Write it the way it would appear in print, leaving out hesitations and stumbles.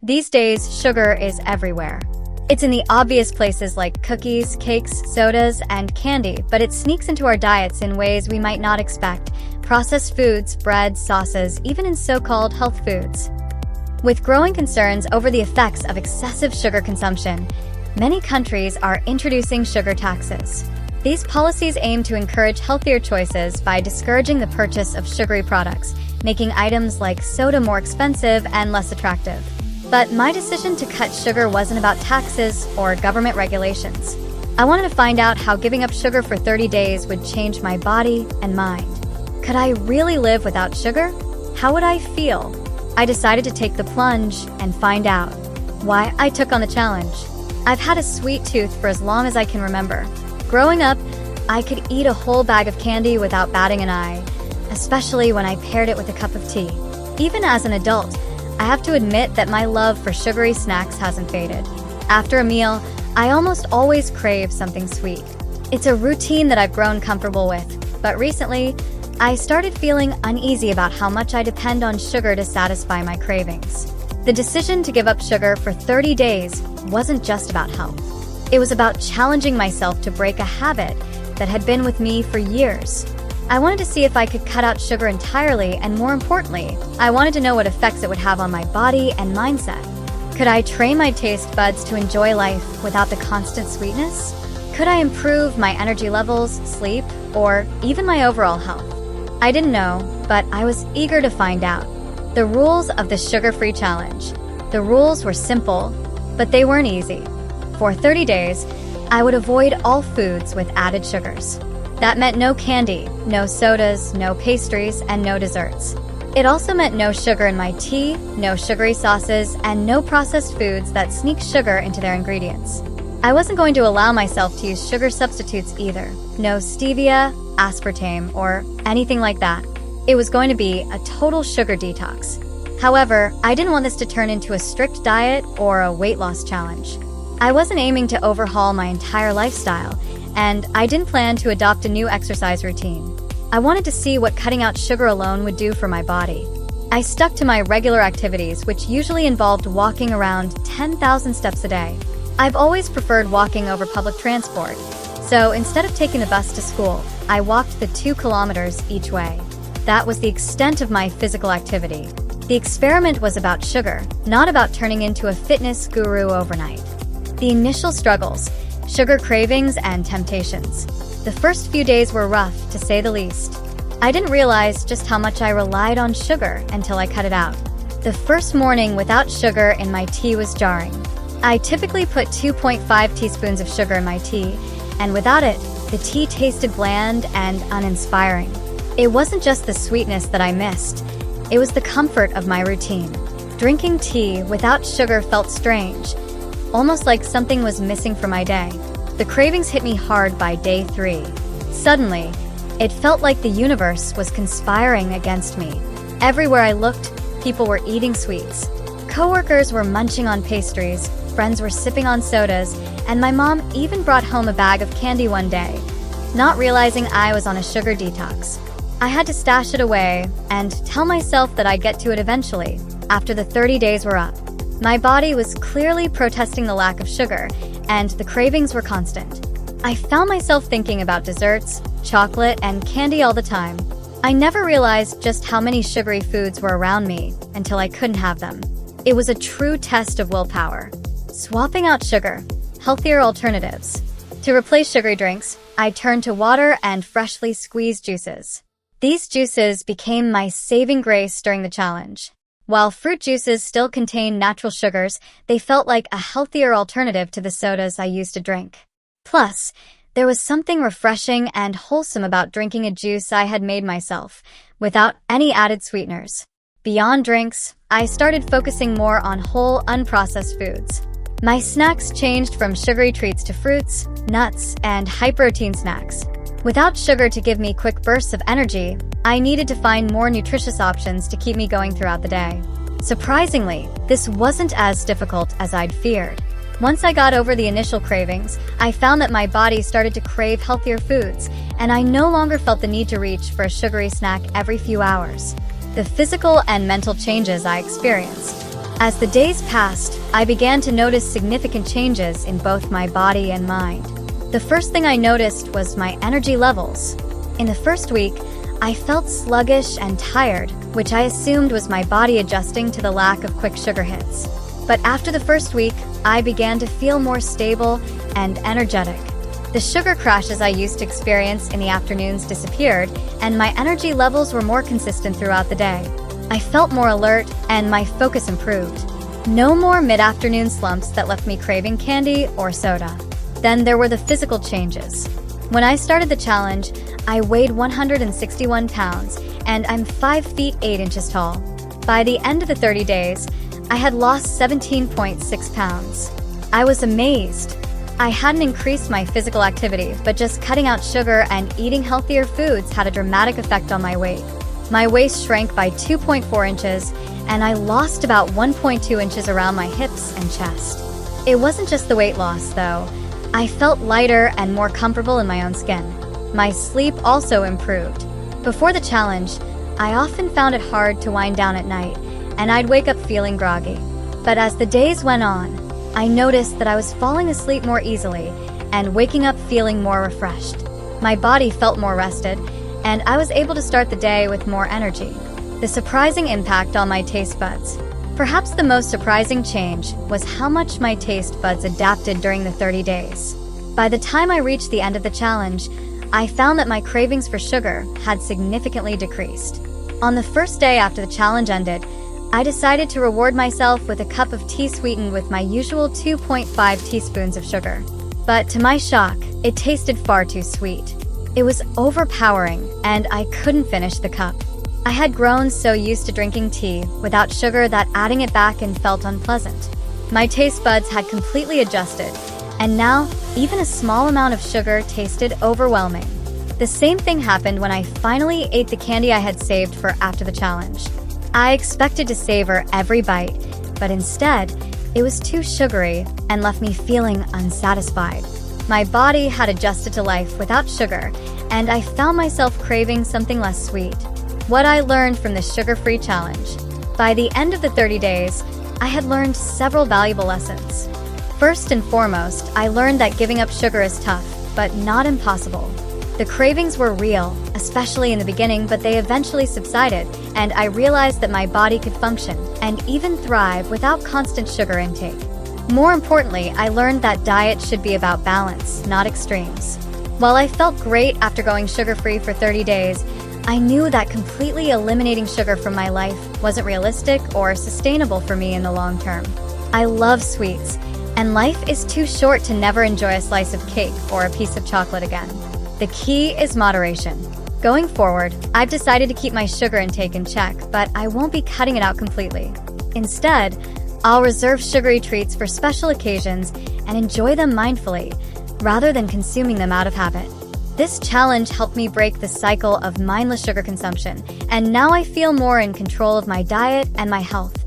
These days, sugar is everywhere. It's in the obvious places like cookies, cakes, sodas, and candy, but it sneaks into our diets in ways we might not expect. Processed foods, breads, sauces, even in so-called health foods. With growing concerns over the effects of excessive sugar consumption, many countries are introducing sugar taxes. These policies aim to encourage healthier choices by discouraging the purchase of sugary products, making items like soda more expensive and less attractive. But my decision to cut sugar wasn't about taxes or government regulations. I wanted to find out how giving up sugar for 30 days would change my body and mind. Could I really live without sugar? How would I feel? I decided to take the plunge and find out. Why I took on the challenge. I've had a sweet tooth for as long as I can remember. Growing up, I could eat a whole bag of candy without batting an eye, especially when I paired it with a cup of tea. Even as an adult, I have to admit that my love for sugary snacks hasn't faded. After a meal, I almost always crave something sweet. It's a routine that I've grown comfortable with, but recently, I started feeling uneasy about how much I depend on sugar to satisfy my cravings. The decision to give up sugar for 30 days wasn't just about health. It was about challenging myself to break a habit that had been with me for years. I wanted to see if I could cut out sugar entirely, and more importantly, I wanted to know what effects it would have on my body and mindset. Could I train my taste buds to enjoy life without the constant sweetness? Could I improve my energy levels, sleep, or even my overall health? I didn't know, but I was eager to find out. The rules of the sugar-free challenge. The rules were simple, but they weren't easy. For 30 days, I would avoid all foods with added sugars. That meant no candy, no sodas, no pastries, and no desserts. It also meant no sugar in my tea, no sugary sauces, and no processed foods that sneak sugar into their ingredients. I wasn't going to allow myself to use sugar substitutes either. No stevia, aspartame, or anything like that. It was going to be a total sugar detox. However, I didn't want this to turn into a strict diet or a weight loss challenge. I wasn't aiming to overhaul my entire lifestyle, and I didn't plan to adopt a new exercise routine. I wanted to see what cutting out sugar alone would do for my body. I stuck to my regular activities, which usually involved walking around 10,000 steps a day. I've always preferred walking over public transport, so instead of taking the bus to school, I walked the 2 kilometers each way. That was the extent of my physical activity. The experiment was about sugar, not about turning into a fitness guru overnight. The initial struggles, sugar cravings and temptations. The first few days were rough, to say the least. I didn't realize just how much I relied on sugar until I cut it out. The first morning without sugar in my tea was jarring. I typically put 2.5 teaspoons of sugar in my tea, and without it, the tea tasted bland and uninspiring. It wasn't just the sweetness that I missed, it was the comfort of my routine. Drinking tea without sugar felt strange, almost like something was missing from my day. The cravings hit me hard by day 3. Suddenly, it felt like the universe was conspiring against me. Everywhere I looked, people were eating sweets. Coworkers were munching on pastries, friends were sipping on sodas, and my mom even brought home a bag of candy one day, not realizing I was on a sugar detox. I had to stash it away and tell myself that I'd get to it eventually, after the 30 days were up. My body was clearly protesting the lack of sugar, and the cravings were constant. I found myself thinking about desserts, chocolate, and candy all the time. I never realized just how many sugary foods were around me until I couldn't have them. It was a true test of willpower. Swapping out sugar, healthier alternatives. To replace sugary drinks, I turned to water and freshly squeezed juices. These juices became my saving grace during the challenge. While fruit juices still contain natural sugars, they felt like a healthier alternative to the sodas I used to drink. Plus, there was something refreshing and wholesome about drinking a juice I had made myself, without any added sweeteners. Beyond drinks, I started focusing more on whole, unprocessed foods. My snacks changed from sugary treats to fruits, nuts, and high-protein snacks. Without sugar to give me quick bursts of energy, I needed to find more nutritious options to keep me going throughout the day. Surprisingly, this wasn't as difficult as I'd feared. Once I got over the initial cravings, I found that my body started to crave healthier foods, and I no longer felt the need to reach for a sugary snack every few hours. The physical and mental changes I experienced. As the days passed, I began to notice significant changes in both my body and mind. The first thing I noticed was my energy levels. In the first week, I felt sluggish and tired, which I assumed was my body adjusting to the lack of quick sugar hits. But after the first week, I began to feel more stable and energetic. The sugar crashes I used to experience in the afternoons disappeared, and my energy levels were more consistent throughout the day. I felt more alert, and my focus improved. No more mid-afternoon slumps that left me craving candy or soda. Then there were the physical changes. When I started the challenge, I weighed 161 pounds, and I'm 5 feet 8 inches tall. By the end of the 30 days, I had lost 17.6 pounds. I was amazed. I hadn't increased my physical activity, but just cutting out sugar and eating healthier foods had a dramatic effect on my weight. My waist shrank by 2.4 inches, and I lost about 1.2 inches around my hips and chest. It wasn't just the weight loss, though. I felt lighter and more comfortable in my own skin. My sleep also improved. Before the challenge, I often found it hard to wind down at night, and I'd wake up feeling groggy. But as the days went on, I noticed that I was falling asleep more easily and waking up feeling more refreshed. My body felt more rested, and I was able to start the day with more energy. The surprising impact on my taste buds. Perhaps the most surprising change was how much my taste buds adapted during the 30 days. By the time I reached the end of the challenge, I found that my cravings for sugar had significantly decreased. On the first day after the challenge ended, I decided to reward myself with a cup of tea sweetened with my usual 2.5 teaspoons of sugar. But to my shock, it tasted far too sweet. It was overpowering, and I couldn't finish the cup. I had grown so used to drinking tea without sugar that adding it back in felt unpleasant. My taste buds had completely adjusted, and now even a small amount of sugar tasted overwhelming. The same thing happened when I finally ate the candy I had saved for after the challenge. I expected to savor every bite, but instead, it was too sugary and left me feeling unsatisfied. My body had adjusted to life without sugar, and I found myself craving something less sweet. What I learned from this sugar-free challenge. By the end of the 30 days, I had learned several valuable lessons. First and foremost, I learned that giving up sugar is tough, but not impossible. The cravings were real, especially in the beginning, but they eventually subsided, and I realized that my body could function and even thrive without constant sugar intake. More importantly, I learned that diet should be about balance, not extremes. While I felt great after going sugar-free for 30 days, I knew that completely eliminating sugar from my life wasn't realistic or sustainable for me in the long term. I love sweets, and life is too short to never enjoy a slice of cake or a piece of chocolate again. The key is moderation. Going forward, I've decided to keep my sugar intake in check, but I won't be cutting it out completely. Instead, I'll reserve sugary treats for special occasions and enjoy them mindfully, rather than consuming them out of habit. This challenge helped me break the cycle of mindless sugar consumption, and now I feel more in control of my diet and my health.